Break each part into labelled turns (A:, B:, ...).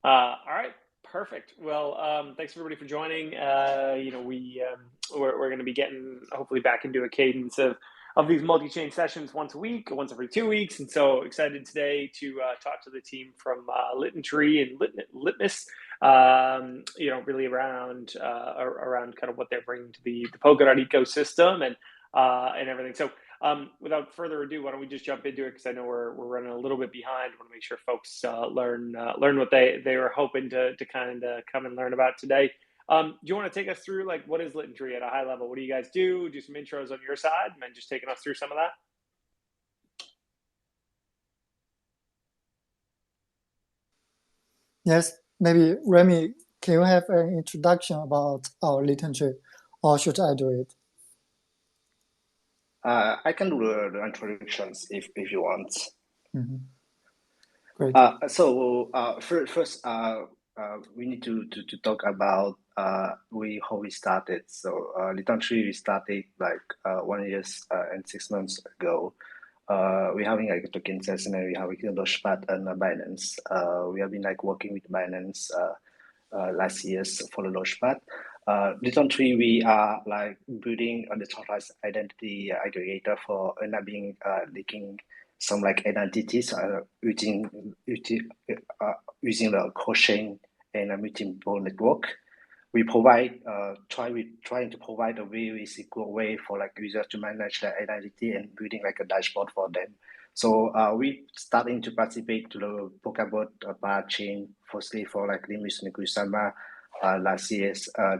A: All right, perfect. Well, thanks everybody for joining. We're going to be getting hopefully back into a cadence of these multi-chain sessions once a week, once every 2 weeks, and so excited today to talk to the team from Litentry and Litmus. Really around kind of what they're bringing to the Polkadot ecosystem and everything. So. Without further ado, why don't we just jump into it? Because I know we're running a little bit behind. I want to make sure folks learn what they were hoping to kind of come and learn about today. Do you want to take us through like what is Litentry at a high level? What do you guys do? Do some intros on your side, and then just taking us through some of that.
B: Yes, maybe Remy, can you have an introduction about our Litentry, or should I do it?
C: I can do the introductions if you want.
B: Mm-hmm. Great.
C: First, we need to talk about how we started. So Litentry we started like 1 year and 6 months ago. We're having like a token session and we have a Launchpad and Binance. We have been like working with Binance last years for the Launchpad. Litentry, we are like building a decentralized identity aggregator for enabling leaking some like identities using the cross-chain and a multiple network. We provide trying to provide a very secure way for like users to manage their identity and building like a dashboard for them. So we starting to participate to the Polkadot parachain, firstly for like Litmus and Kusama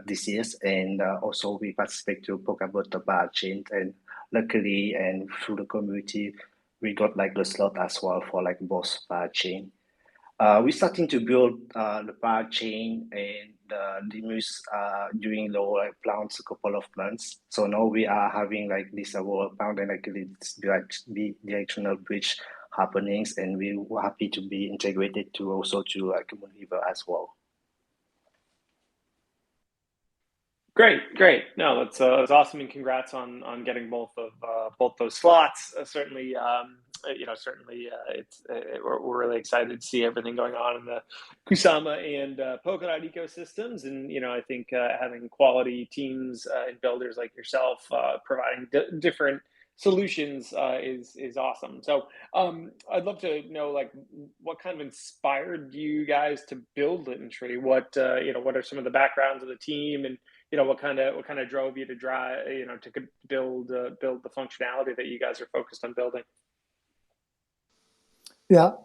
C: this year, and also we participate to Polkadot parachain, and luckily and through the community we got like the slot as well for like both parachain. We're starting to build the parachain and the Litmus during the like plans a couple of months. So now we are having like this world pound and like the directional bridge happenings, and we're happy to be integrated to also to like Moonriver as well.
A: Great. No, that's awesome, and congrats on getting both those slots. We're really excited to see everything going on in the Kusama and Polkadot ecosystems, and I think having quality teams and builders like yourself providing different solutions is awesome. So I'd love to know like what kind of inspired you guys to build Litentry. What are some of the backgrounds of the team, and what kind of drove you to to build the functionality that you guys are focused on building?
B: Yeah,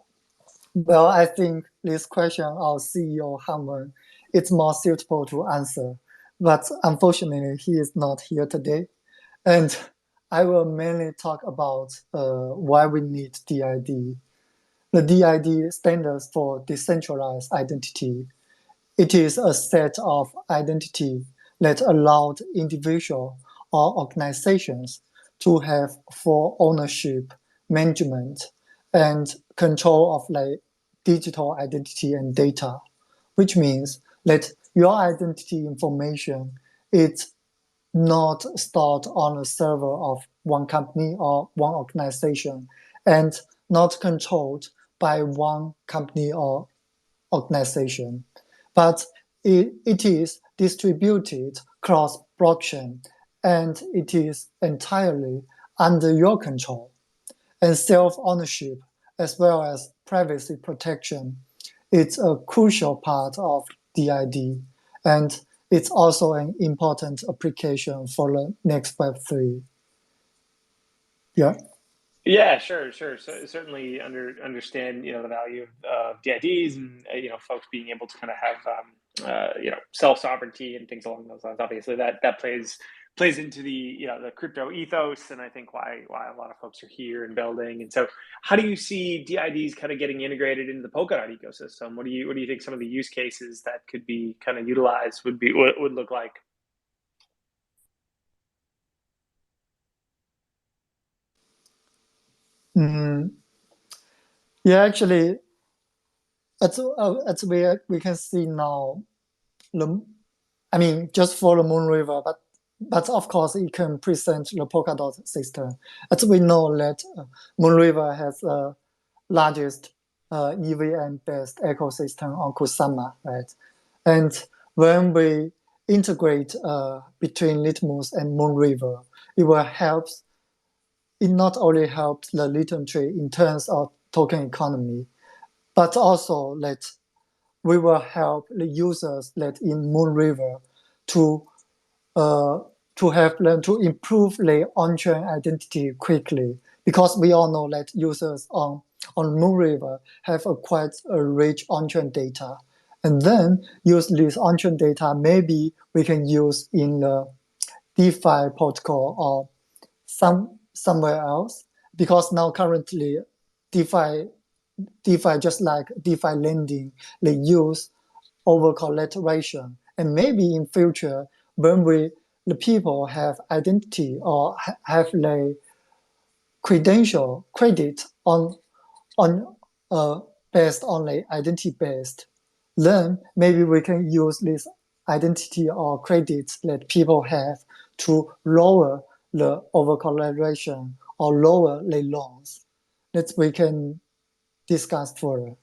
B: well, I think this question our CEO Hamon is more suitable to answer, but unfortunately he is not here today, and I will mainly talk about why we need DID. The DID stands for decentralized identity. It is a set of identity that allowed individuals or organizations to have full ownership, management, and control of like digital identity and data, which means that your identity information is not stored on a server of one company or one organization, and not controlled by one company or organization, but it is distributed across blockchain, and it is entirely under your control. And self-ownership, as well as privacy protection, it's a crucial part of DID, and it's also an important application for the next Web3. Yeah.
A: Yeah, sure. So certainly understand the value of DIDs, and folks being able to kind of have self sovereignty and things along those lines. Obviously, that plays into the the crypto ethos, and I think why a lot of folks are here and building. And so, how do you see DIDs kind of getting integrated into the Polkadot ecosystem? What do you think some of the use cases that could be kind of utilized would look like?
B: Yeah, actually, as we can see now, just for the Moonriver, but of course it can present the Polkadot system. As we know that Moonriver has the largest EVM-based ecosystem on Kusama, right? And when we integrate between Litmus and Moonriver, it will help. It not only helps the Litentry in terms of token economy, but also that we will help the users that in Moonriver to have them to improve their on-chain identity quickly, because we all know that users on Moonriver have quite a rich on-chain data, and then use this on-chain data maybe we can use in the DeFi protocol or somewhere else, because now currently DeFi just like DeFi lending, they use over collateration, and maybe in future when the people have identity or have their credit on based on the identity based, then maybe we can use this identity or credits that people have to lower the over collateration or lower the loans. That we can discuss further.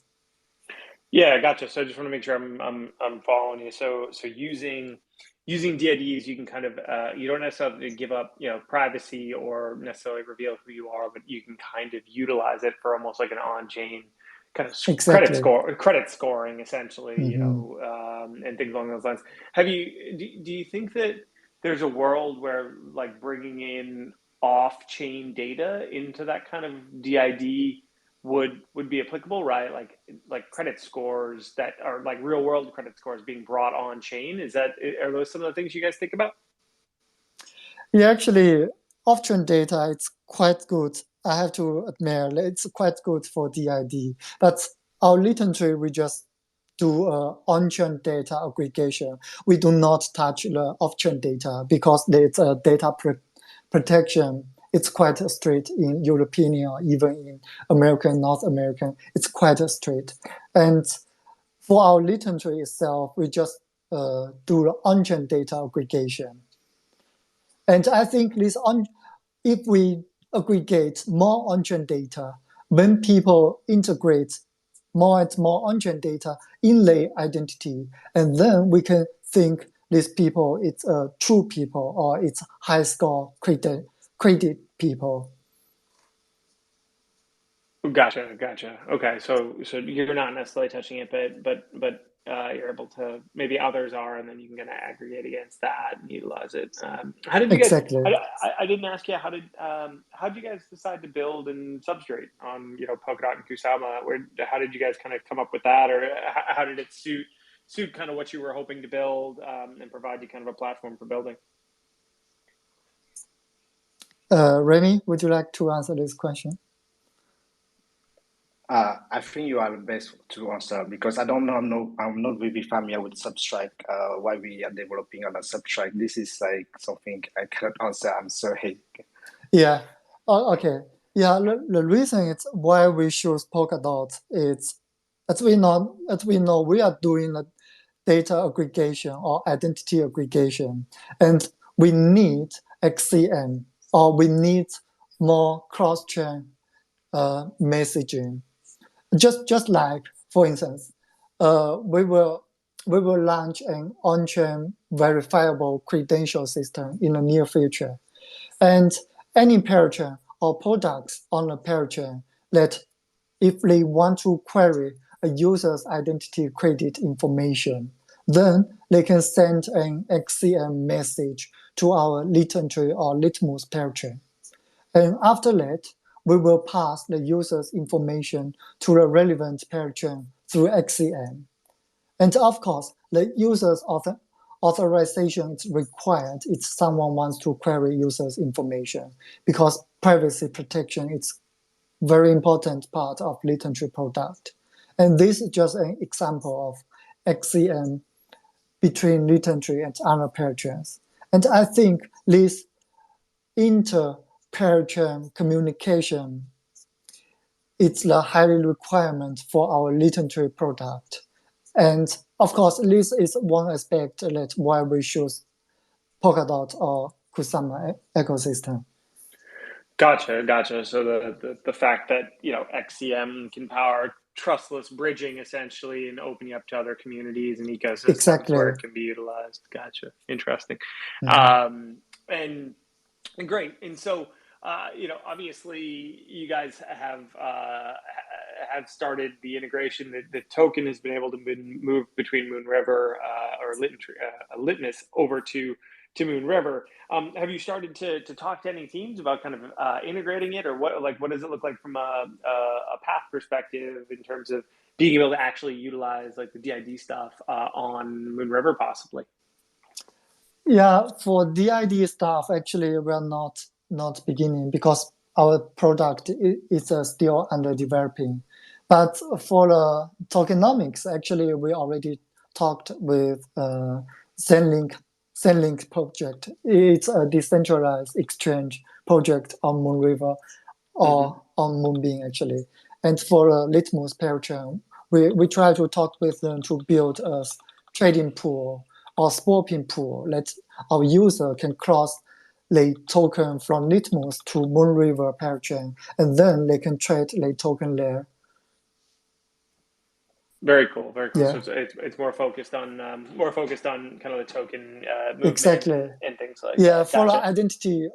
A: Yeah, gotcha. So I just want to make sure I'm following you. So using DIDs, you can kind of you don't necessarily give up privacy or necessarily reveal who you are, but you can kind of utilize it for almost like an on-chain kind of
B: Exactly.
A: credit scoring essentially,
B: Mm-hmm.
A: and things along those lines. Do you think that there's a world where like bringing in off-chain data into that kind of DID would be applicable, right? Like credit scores that are like real world credit scores being brought on chain. Are those some of the things you guys think about?
B: Yeah, actually, off-chain data, it's quite good. I have to admit, it's quite good for DID. But our Litentry, we just do on-chain data aggregation. We do not touch the off-chain data because there's a data protection. It's quite strict in European or even in American, North American. It's quite strict. And for our Litentry itself, we just do the on-chain data aggregation. And I think if we aggregate more on-chain data, when people integrate more and more on-chain data in their identity, and then we can think these people, it's true people or it's high score credit people.
A: Gotcha. Okay, so you're not necessarily touching it, but you're able to, maybe others are, and then you can kind of aggregate against that and utilize it. How did you guys?
B: Exactly.
A: I didn't ask you how did you guys decide to build and substrate on Polkadot and Kusama? How did you guys kind of come up with that, or how did it suit kind of what you were hoping to build and provide you kind of a platform for building?
B: Remy, would you like to answer this question?
C: I think you are the best to answer because I don't know. I'm not really familiar with Substrate. Why we are developing on a Substrate? This is like something I cannot answer. I'm sorry.
B: Yeah. Okay. Yeah. The reason it's why we choose Polkadot is, as we know, we are doing a data aggregation or identity aggregation, and we need XCM or we need more cross-chain messaging. Just like, for instance, we will launch an on-chain verifiable credential system in the near future, and any parachain or products on the parachain that if they want to query a user's identity credit information, then they can send an XCM message to our Litentry or Litmus parachain. And after that, we will pass the user's information to the relevant parachain through XCM. And of course, the user's authorization is required if someone wants to query user's information, because privacy protection is very important part of Litentry product. And this is just an example of XCM between Litentry and other parachains. And I think this inter-parachain communication is the highly requirement for our Litentry product. And of course, this is one aspect that why we choose Polkadot or Kusama ecosystem.
A: Gotcha. So the fact that XCM can power trustless bridging essentially, and opening up to other communities and ecosystems
B: Exactly.
A: where it can be utilized. Gotcha. Interesting. And great. And so, obviously you guys have started the integration. The token has been able to move between Moonriver or Litentry, Litmus over to Moonriver. Have you started to talk to any teams about kind of integrating it, or what does it look like from a path perspective in terms of being able to actually utilize like the DID stuff on Moonriver possibly?
B: Yeah, for DID stuff, actually, we're not beginning because our product is still under developing. But for the tokenomics, actually, we already talked with Zenlink project. It's a decentralized exchange project on Moonriver or on Moonbeam, actually. And for the Litmus parachain, we try to talk with them to build a trading pool or swapping pool that our user can cross the token from Litmus to Moonriver parachain, and then they can trade the token there.
A: Very cool, very cool.
B: Yeah.
A: So it's more focused on kind of the token movement
B: Exactly.
A: and things like
B: yeah,
A: that.
B: for
A: Gotcha.
B: identity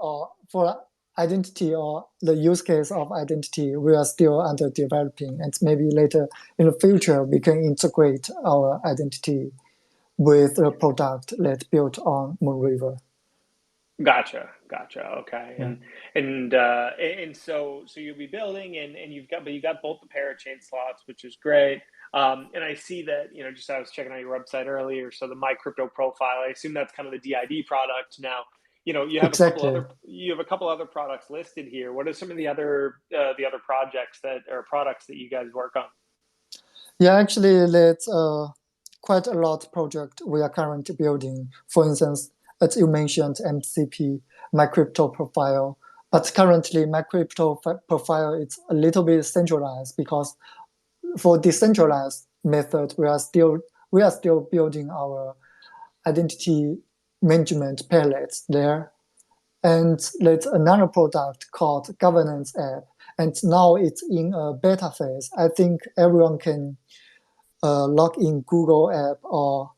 B: or the use case of identity, we are still under developing, and maybe later in the future we can integrate our identity with a product that's built on Moonriver.
A: Gotcha. Okay.
B: Yeah.
A: And so you'll be building and you got both the parachain slots, which is great. And I see that, just I was checking out your website earlier. So the My Crypto profile, I assume that's kind of the DID product. Now, you have
B: Exactly.
A: a couple other products listed here. What are some of the other products that you guys work on?
B: Yeah, actually, that's quite a lot of project we are currently building. For instance, as you mentioned, MCP, My Crypto profile. But currently, My Crypto profile is a little bit centralized because for decentralized method, we are still building our identity management palettes there. And there's another product called Governance app. And now it's in a beta phase. I think everyone can log in Google app or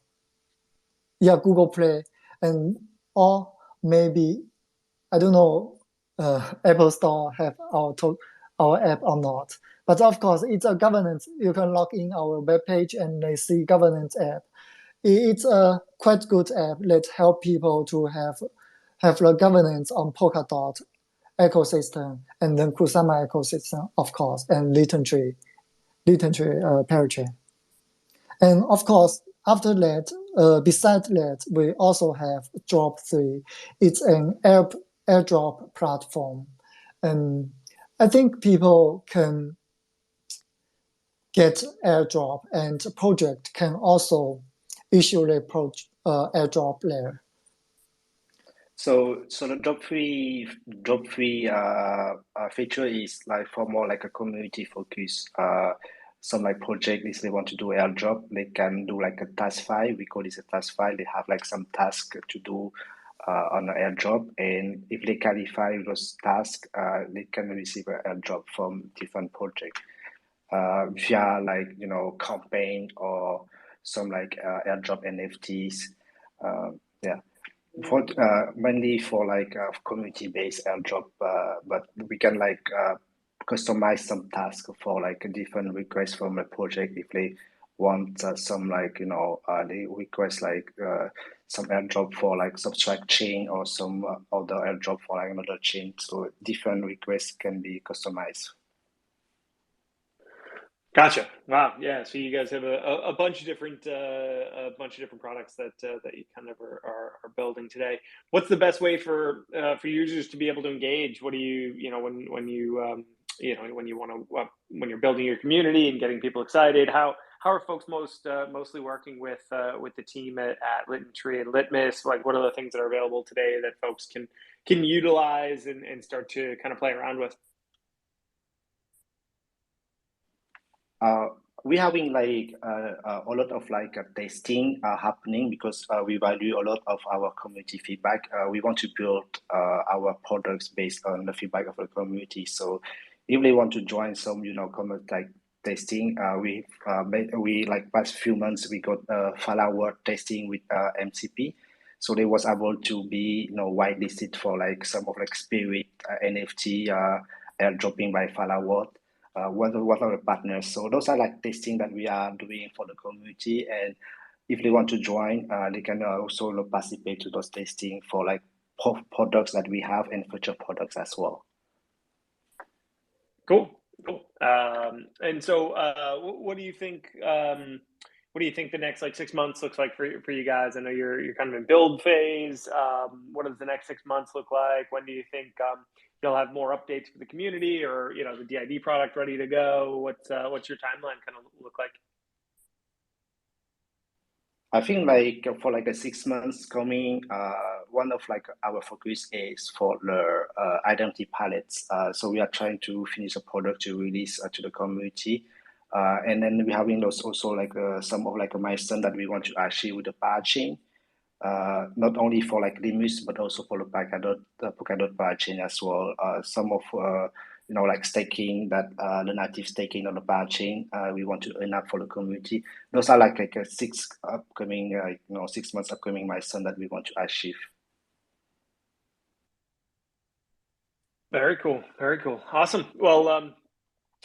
B: Google Play, and or maybe I don't know Apple Store have our app or not. But of course, it's a governance. You can log in our web page and they see governance app. It's a quite good app that help people to have the governance on Polkadot ecosystem, and then Kusama ecosystem, of course, and Litentry parachain. And of course, after that, besides that, we also have Drop3. It's an airdrop platform. And I think people can get airdrop, and project can also issue the airdrop there.
C: So the drop free feature is like for more like a community focus. Some like project, if they want to do airdrop, they can do like a task file. We call this a task file. They have like some task to do on an airdrop, and if they qualify those tasks, they can receive an airdrop from different projects via like campaign or some like airdrop NFTs. Yeah. For mainly for like community-based airdrop, but we can like customize some tasks for like a different request from a project if they want some like they request like some airdrop for like subtract chain or some other airdrop for like another chain. So different requests can be customized.
A: Gotcha. Wow. Yeah. So you guys have a bunch of different products that you kind of are building today. What's the best way for users to be able to engage? What do you when you're building your community and getting people excited? How are folks mostly working with the team at Litentry and Litmus? Like, what are the things that are available today that folks can utilize and start to kind of play around with?
C: We're having like a lot of like testing happening because we value a lot of our community feedback. We want to build our products based on the feedback of the community. So if they want to join some, like testing. We like past few months we got follower testing with MCP, so they was able to be whitelisted for like some of like Spirit NFT airdropping by follower. One of the partners. So those are like testing that we are doing for the community, and if they want to join, they can also participate to those testing for like products that we have and future products as well.
A: Cool. And so, what do you think? What do you think the next like 6 months looks like for you guys? I know you're kind of in build phase. What does the next 6 months look like? When do you think you'll have more updates for the community, or the DID product ready to go? What's your timeline kind of look like?
C: I think like for like the 6 months coming, one of like our focus is for the identity palettes. So we are trying to finish a product to release to the community, and then we're having those also like some of like a milestone that we want to achieve with the parachain. Not only for like Litmus, but also for the Polkadot parachain as well. Some of like staking that the native staking on the parachain, we want to earn up for the community. Those are like a 6 months upcoming milestone that we want to achieve.
A: Very cool. Awesome. Well,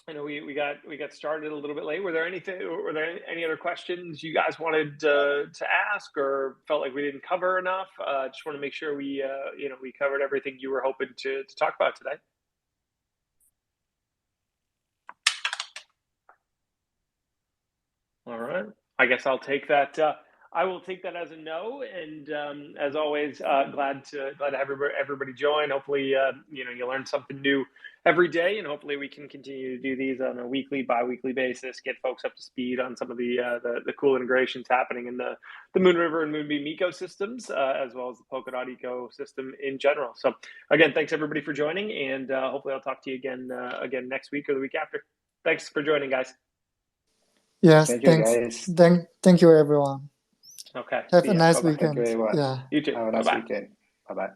A: I know we got started a little bit late. Were there any other questions you guys wanted to ask, or felt like we didn't cover enough? Just want to make sure we covered everything you were hoping to talk about today. All right. I guess I'll take that. I will take that as a no, and as always, glad to have everybody join. Hopefully, you learn something new every day, and hopefully we can continue to do these on a weekly, bi-weekly basis, get folks up to speed on some of the cool integrations happening in the Moonriver and Moonbeam ecosystems, as well as the Polkadot ecosystem in general. So again, thanks everybody for joining, and hopefully I'll talk to you again next week or the week after. Thanks for joining, guys.
B: Yes,
C: thank
B: thanks.
C: You guys.
B: Thank you, everyone.
A: Okay.
B: Have a nice weekend.
C: Thank you, everyone.
A: You too.
C: Have a nice weekend. Bye-bye.